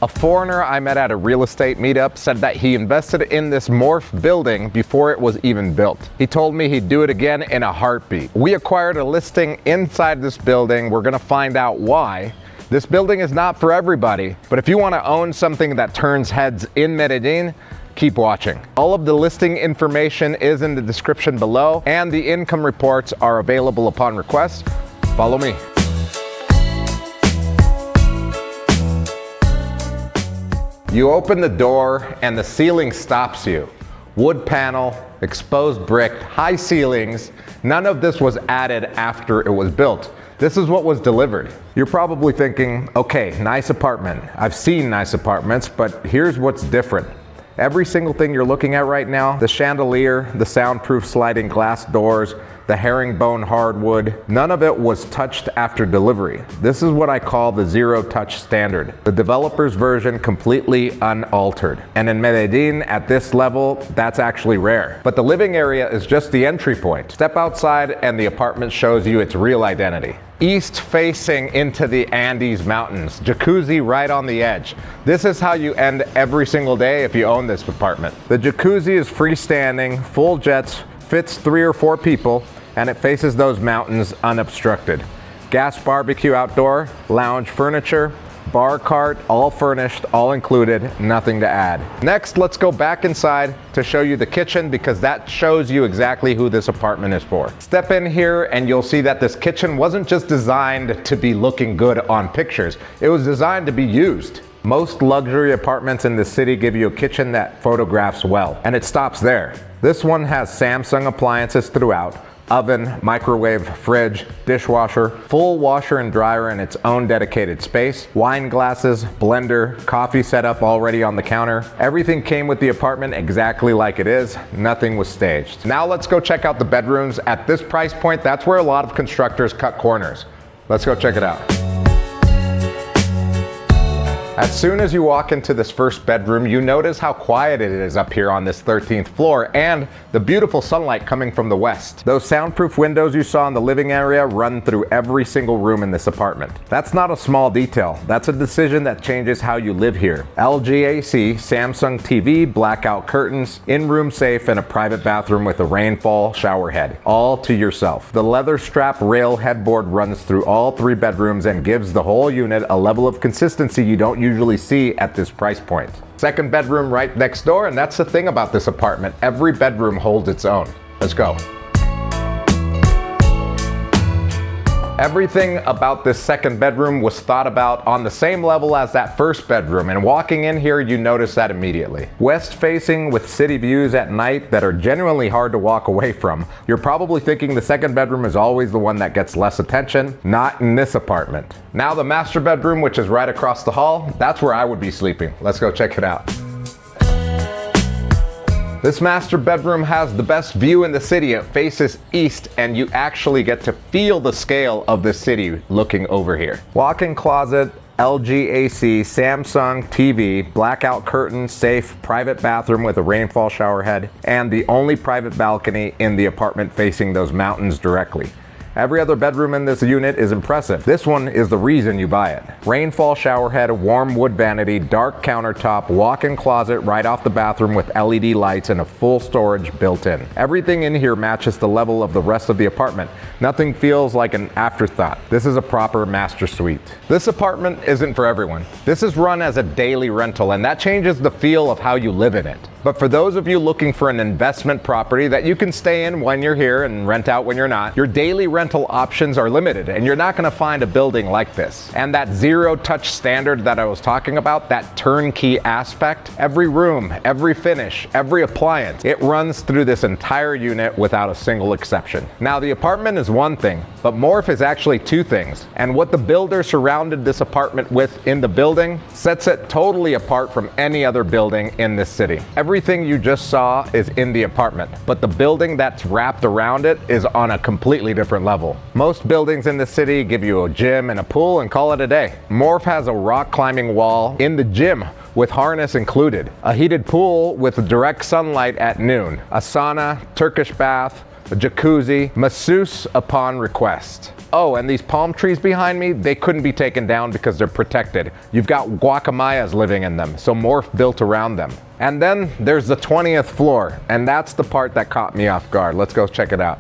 A foreigner I met at a real estate meetup said that he invested in this Morph building before it was even built. He told me he'd do it again in a heartbeat. We acquired a listing inside this building. We're gonna find out why. This building is not for everybody, but if you want to own something that turns heads in Medellin, keep watching. All of the listing information is in the description below, and the income reports are available upon request. Follow me. You open the door and the ceiling stops you. Wood panel, exposed brick, high ceilings. None of this was added after it was built. This is what was delivered. You're probably thinking, okay, nice apartment. I've seen nice apartments, but here's what's different. Every single thing you're looking at right now, the chandelier, the soundproof sliding glass doors, the herringbone hardwood, none of it was touched after delivery. This is what I call the zero touch standard. The developer's version completely unaltered. And in Medellin, at this level, that's actually rare. But the living area is just the entry point. Step outside and the apartment shows you its real identity. East facing into the Andes Mountains, jacuzzi right on the edge. This is how you end every single day if you own this apartment. The jacuzzi is freestanding, full jets, fits 3 or 4 people, and it faces those mountains unobstructed. Gas barbecue outdoor, lounge furniture, bar cart, all furnished, all included, nothing to add. Next, let's go back inside to show you the kitchen because that shows you exactly who this apartment is for. Step in here and you'll see that this kitchen wasn't just designed to be looking good on pictures. It was designed to be used. Most luxury apartments in the city give you a kitchen that photographs well, and it stops there. This one has Samsung appliances throughout. Oven, microwave, fridge, dishwasher, full washer and dryer in its own dedicated space, wine glasses, blender, coffee setup already on the counter. Everything came with the apartment exactly like it is. Nothing was staged. Now let's go check out the bedrooms. At this price point, that's where a lot of constructors cut corners. Let's go check it out. As soon as you walk into this first bedroom, you notice how quiet it is up here on this 13th floor and the beautiful sunlight coming from the west. Those soundproof windows you saw in the living area run through every single room in this apartment. That's not a small detail. That's a decision that changes how you live here. LG AC, Samsung TV, blackout curtains, in-room safe, and a private bathroom with a rainfall shower head, all to yourself. The leather strap rail headboard runs through all 3 bedrooms and gives the whole unit a level of consistency you don't usually see at this price point. Second bedroom right next door, and that's the thing about this apartment. Every bedroom holds its own. Let's go. Everything about this second bedroom was thought about on the same level as that first bedroom, and walking in here, you notice that immediately. West facing with city views at night that are genuinely hard to walk away from. You're probably thinking the second bedroom is always the one that gets less attention. Not in this apartment. Now the master bedroom, which is right across the hall, that's where I would be sleeping. Let's go check it out. This master bedroom has the best view in the city. It faces east and you actually get to feel the scale of the city looking over here. Walk-in closet, LG AC, Samsung TV, blackout curtains, safe, private bathroom with a rainfall shower head, and the only private balcony in the apartment facing those mountains directly. Every other bedroom in this unit is impressive. This one is the reason you buy it. Rainfall shower head, warm wood vanity, dark countertop, walk-in closet right off the bathroom with LED lights and a full storage built in. Everything in here matches the level of the rest of the apartment. Nothing feels like an afterthought. This is a proper master suite. This apartment isn't for everyone. This is run as a daily rental, and that changes the feel of how you live in it. But for those of you looking for an investment property that you can stay in when you're here and rent out when you're not, your daily rental options are limited, and you're not going to find a building like this. And that zero touch standard that I was talking about, that turnkey aspect, every room, every finish, every appliance, it runs through this entire unit without a single exception. Now the apartment is one thing, but Morph is actually 2 things. And what the builder surrounded this apartment with in the building sets it totally apart from any other building in this city. Everything you just saw is in the apartment, but the building that's wrapped around it is on a completely different level. Most buildings in the city give you a gym and a pool and call it a day. Morph has a rock climbing wall in the gym with harness included, a heated pool with direct sunlight at noon, a sauna, Turkish bath, a jacuzzi, masseuse upon request. Oh, and these palm trees behind me, they couldn't be taken down because they're protected. You've got guacamayas living in them, so Morph built around them. And then there's the 20th floor, and that's the part that caught me off guard. Let's go check it out.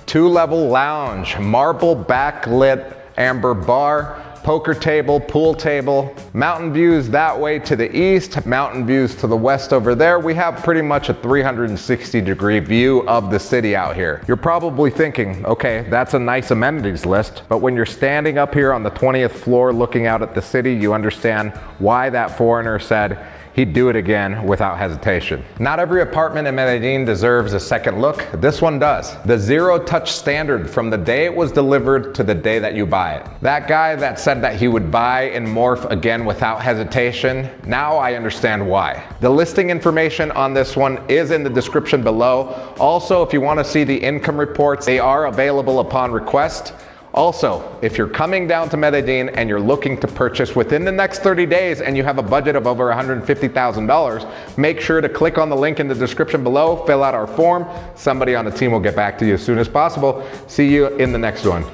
2-level lounge, marble backlit amber bar, poker table, pool table, mountain views that way to the east, mountain views to the west over there. We have pretty much a 360-degree view of the city out here. You're probably thinking, okay, that's a nice amenities list, but when you're standing up here on the 20th floor looking out at the city, you understand why that foreigner said he'd do it again without hesitation. Not every apartment in Medellin deserves a second look. This one does. The zero-touch standard from the day it was delivered to the day that you buy it. That guy that said that he would buy and Morph again without hesitation, now I understand why. The listing information on this one is in the description below. Also, if you want to see the income reports, they are available upon request. Also, if you're coming down to Medellin and you're looking to purchase within the next 30 days and you have a budget of over $150,000, make sure to click on the link in the description below, fill out our form. Somebody on the team will get back to you as soon as possible. See you in the next one.